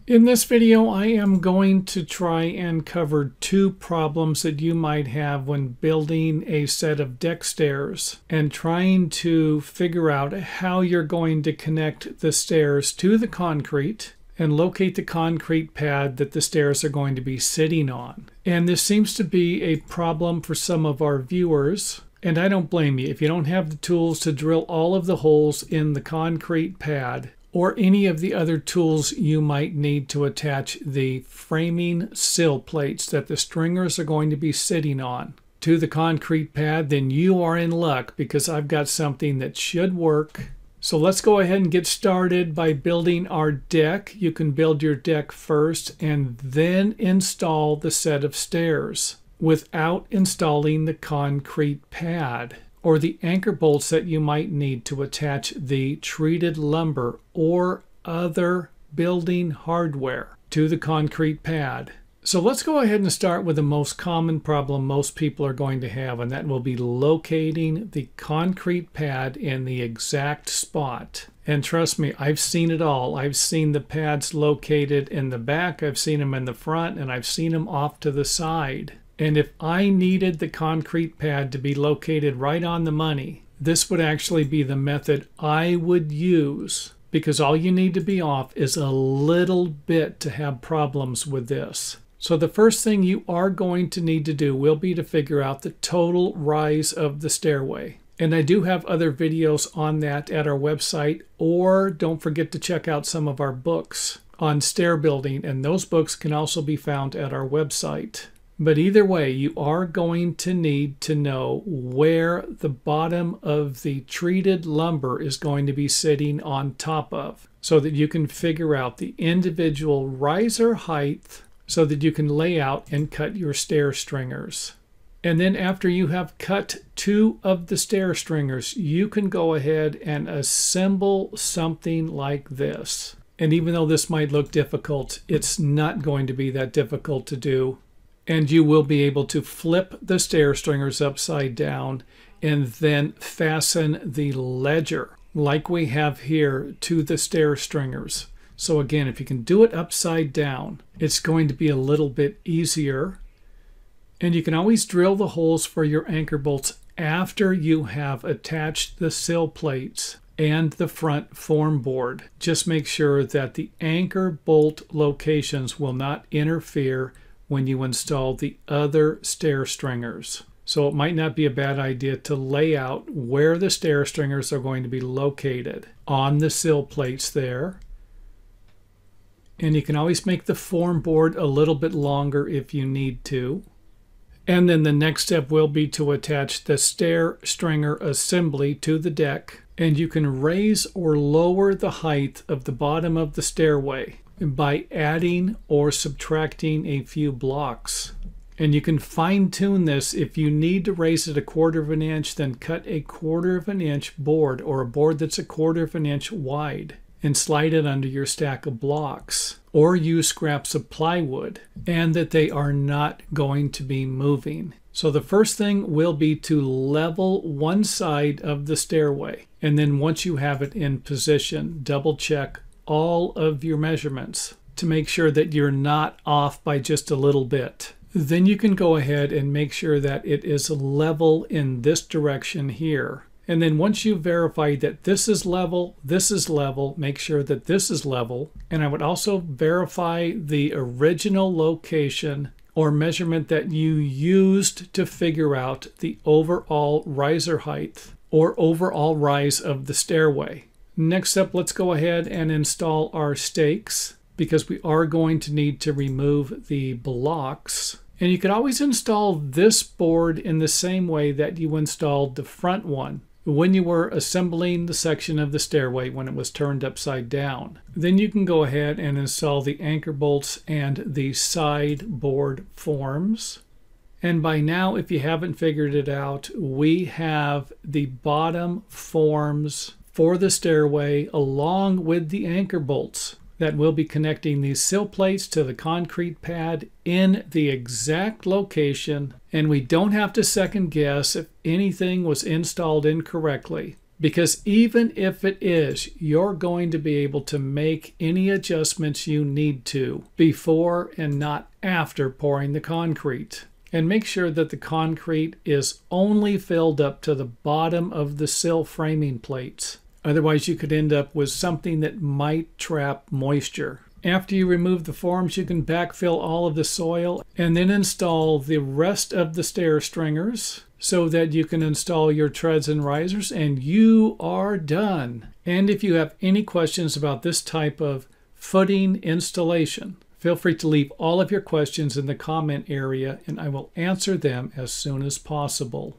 In this video, I am going to try and cover two problems that you might have when building a set of deck stairs and trying to figure out how you're going to connect the stairs to the concrete and locate the concrete pad that the stairs are going to be sitting on. And this seems to be a problem for some of our viewers, and I don't blame you. If you don't have the tools to drill all of the holes in the concrete pad, or any of the other tools you might need to attach the framing sill plates that the stringers are going to be sitting on to the concrete pad, then you are in luck, because I've got something that should work. So let's go ahead and get started by building our deck. You can build your deck first and then install the set of stairs without installing the concrete pad or the anchor bolts that you might need to attach the treated lumber or other building hardware to the concrete pad. So let's go ahead and start with the most common problem most people are going to have, and that will be locating the concrete pad in the exact spot. And trust me, I've seen it all. I've seen the pads located in the back, I've seen them in the front, and I've seen them off to the side. And if I needed the concrete pad to be located right on the money, this would actually be the method I would use, because all you need to be off is a little bit to have problems with this. So the first thing you are going to need to do will be to figure out the total rise of the stairway. And I do have other videos on that at our website, or don't forget to check out some of our books on stair building, and those books can also be found at our website. But either way, you are going to need to know where the bottom of the treated lumber is going to be sitting on top of, so that you can figure out the individual riser height so that you can lay out and cut your stair stringers. And then after you have cut two of the stair stringers, you can go ahead and assemble something like this. And even though this might look difficult, it's not going to be that difficult to do. And you will be able to flip the stair stringers upside down and then fasten the ledger like we have here to the stair stringers. So again, if you can do it upside down, it's going to be a little bit easier. And you can always drill the holes for your anchor bolts after you have attached the sill plates and the front form board. Just make sure that the anchor bolt locations will not interfere when you install the other stair stringers. So it might not be a bad idea to lay out where the stair stringers are going to be located on the sill plates there. And you can always make the form board a little bit longer if you need to. And then the next step will be to attach the stair stringer assembly to the deck. And you can raise or lower the height of the bottom of the stairway by adding or subtracting a few blocks. And you can fine-tune this. If you need to raise it 1/4 of an inch, then cut 1/4 of an inch board, or a board that's 1/4 of an inch wide, and slide it under your stack of blocks, or use scraps of plywood, and that they are not going to be moving. So the first thing will be to level one side of the stairway, and then once you have it in position, double check all of your measurements to make sure that you're not off by just a little bit. Then you can go ahead and make sure that it is level in this direction here. And then once you verify that this is level, make sure that this is level. And I would also verify the original location or measurement that you used to figure out the overall riser height or overall rise of the stairway. Next up, let's go ahead and install our stakes, because we are going to need to remove the blocks. And you can always install this board in the same way that you installed the front one when you were assembling the section of the stairway when it was turned upside down. Then you can go ahead and install the anchor bolts and the side board forms. And by now, if you haven't figured it out, we have the bottom forms for the stairway along with the anchor bolts that will be connecting these sill plates to the concrete pad in the exact location. And we don't have to second guess if anything was installed incorrectly. Because even if it is, you're going to be able to make any adjustments you need to before and not after pouring the concrete. And make sure that the concrete is only filled up to the bottom of the sill framing plates. Otherwise, you could end up with something that might trap moisture. After you remove the forms, you can backfill all of the soil and then install the rest of the stair stringers so that you can install your treads and risers, and you are done. And if you have any questions about this type of footing installation, feel free to leave all of your questions in the comment area and I will answer them as soon as possible.